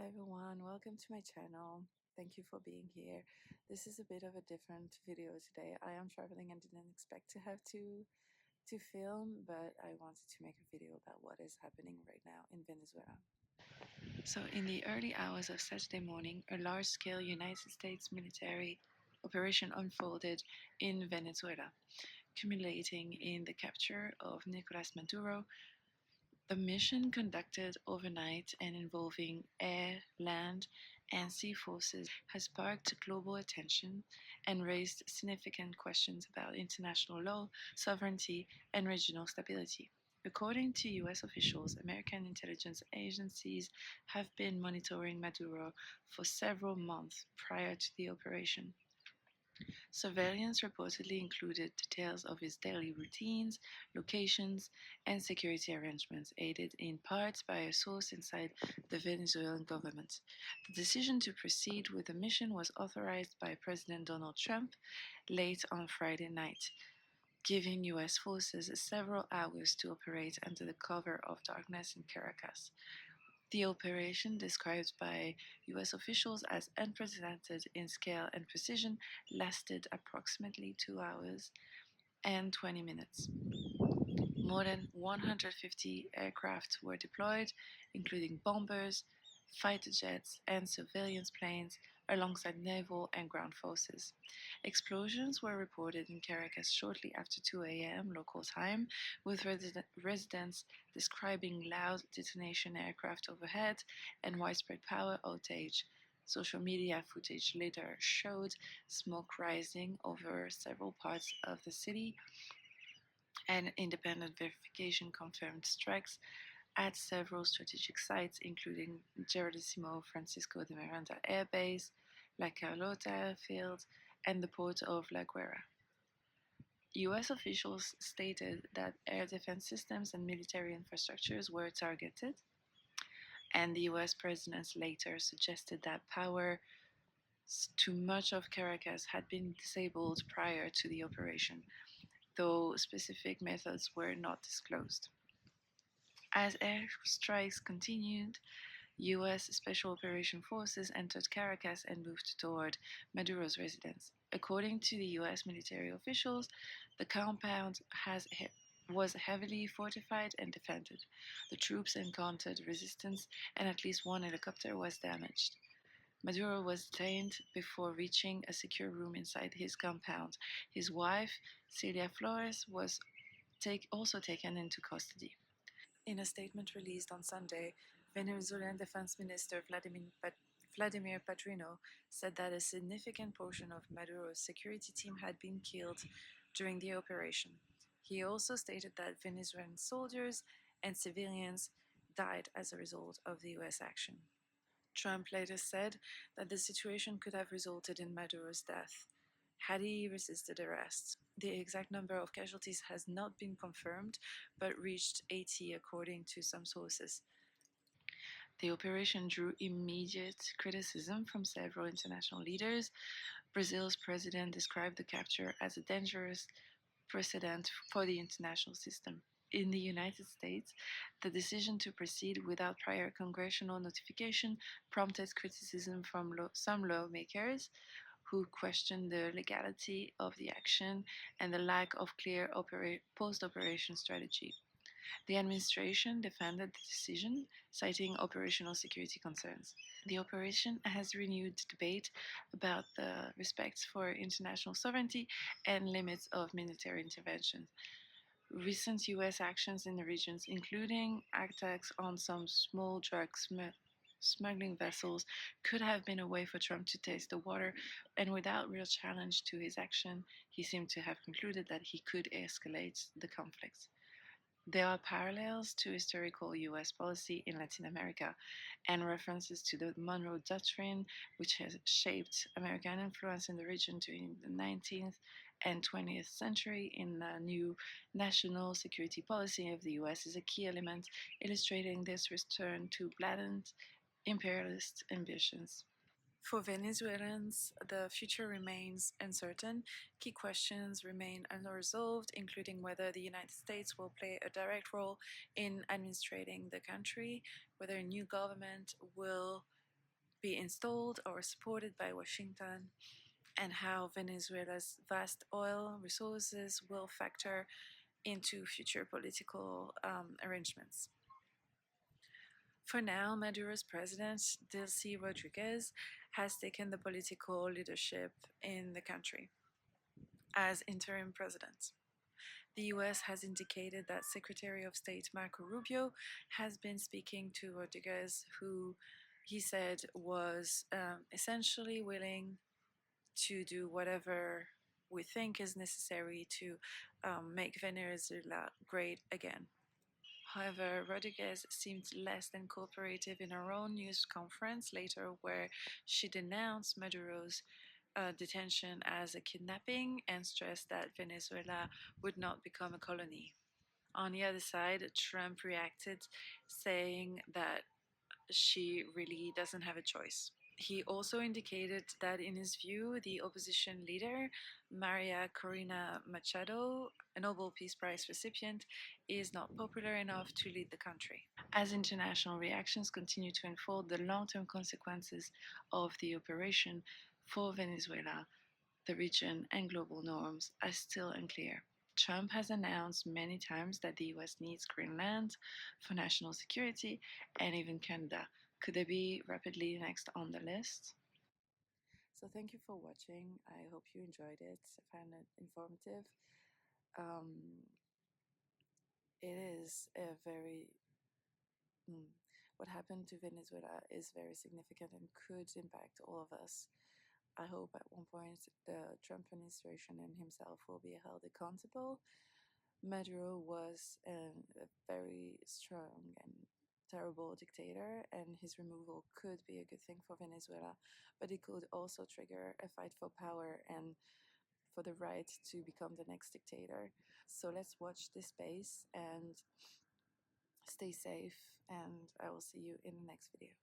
everyone, welcome to my channel. Thank you for being here. This is a bit of a different video today. I am traveling and didn't expect to have to film, but I wanted to make a video about what is happening right now in Venezuela. So in the early hours of Saturday morning, a large-scale United States military operation unfolded in Venezuela, culminating in the capture of Nicolás Maduro. The mission, conducted overnight and involving air, land, and sea forces, has sparked global attention and raised significant questions about international law, sovereignty, and regional stability. According to US officials, American intelligence agencies have been monitoring Maduro for several months prior to the operation. Surveillance reportedly included details of his daily routines, locations, and security arrangements, aided in part by a source inside the Venezuelan government. The decision to proceed with the mission was authorized by President Donald Trump late on Friday night, giving US forces several hours to operate under the cover of darkness in Caracas. The operation, described by US officials as unprecedented in scale and precision, lasted approximately 2 hours and 20 minutes. More than 150 aircraft were deployed, including bombers, fighter jets, and surveillance planes, alongside naval and ground forces. Explosions were reported in Caracas shortly after 2 a.m. local time, with residents describing loud detonation aircraft overhead and widespread power outage. Social media footage later showed smoke rising over several parts of the city, and independent verification confirmed strikes at several strategic sites, including Generalissimo Francisco de Miranda Air Base, La Carlota Airfield, and the port of La Guera. US officials stated that air defense systems and military infrastructures were targeted, and the US president later suggested that power to much of Caracas had been disabled prior to the operation, though specific methods were not disclosed. As airstrikes continued, US Special Operation Forces entered Caracas and moved toward Maduro's residence. According to the US military officials, the compound was heavily fortified and defended. The troops encountered resistance, and at least one helicopter was damaged. Maduro was detained before reaching a secure room inside his compound. His wife, Celia Flores, was also taken into custody. In a statement released on Sunday, Venezuelan Defense Minister Vladimir Padrino said that a significant portion of Maduro's security team had been killed during the operation. He also stated that Venezuelan soldiers and civilians died as a result of the US action. Trump later said that the situation could have resulted in Maduro's death had he resisted arrest. The exact number of casualties has not been confirmed, but reached 80 according to some sources. The operation drew immediate criticism from several international leaders. Brazil's president described the capture as a dangerous precedent for the international system. In the United States, the decision to proceed without prior congressional notification prompted criticism from some lawmakers, who questioned the legality of the action and the lack of clear post-operation strategy. The administration defended the decision, citing operational security concerns. The operation has renewed debate about the respect for international sovereignty and limits of military intervention. Recent US actions in the regions, including attacks on some small drug smuggling vessels, could have been a way for Trump to test the water, and without real challenge to his action, he seemed to have concluded that he could escalate the conflict. There are parallels to historical US policy in Latin America and references to the Monroe Doctrine, which has shaped American influence in the region during the 19th and 20th century. In the new national security policy of the US is a key element illustrating this return to blatant imperialist ambitions. For Venezuelans, the future remains uncertain. Key questions remain unresolved, including whether the United States will play a direct role in administrating the country, whether a new government will be installed or supported by Washington, and how Venezuela's vast oil resources will factor into future political arrangements. For now, Maduro's president, Delcy Rodriguez, has taken the political leadership in the country as interim president. The US has indicated that Secretary of State Marco Rubio has been speaking to Rodriguez, who he said was essentially willing to do whatever we think is necessary to make Venezuela great again. However, Rodriguez seemed less than cooperative in her own news conference later, where she denounced Maduro's detention as a kidnapping and stressed that Venezuela would not become a colony. On the other side, Trump reacted, saying that she really doesn't have a choice. He also indicated that, in his view, the opposition leader, Maria Corina Machado, a Nobel Peace Prize recipient, is not popular enough to lead the country. As international reactions continue to unfold, the long term consequences of the operation for Venezuela, the region, and global norms are still unclear. Trump has announced many times that the US needs Greenland for national security and even Canada. Could they be rapidly next on the list? So, thank you for watching. I hope you enjoyed it. I found it informative. Um, it is a very what happened to Venezuela is very significant and could impact all of us. I hope at one point the Trump administration and himself will be held accountable. Maduro was a very strong and terrible dictator, and his removal could be a good thing for Venezuela, but it could also trigger a fight for power and for the right to become the next dictator. So let's watch this space and stay safe, and I will see you in the next video.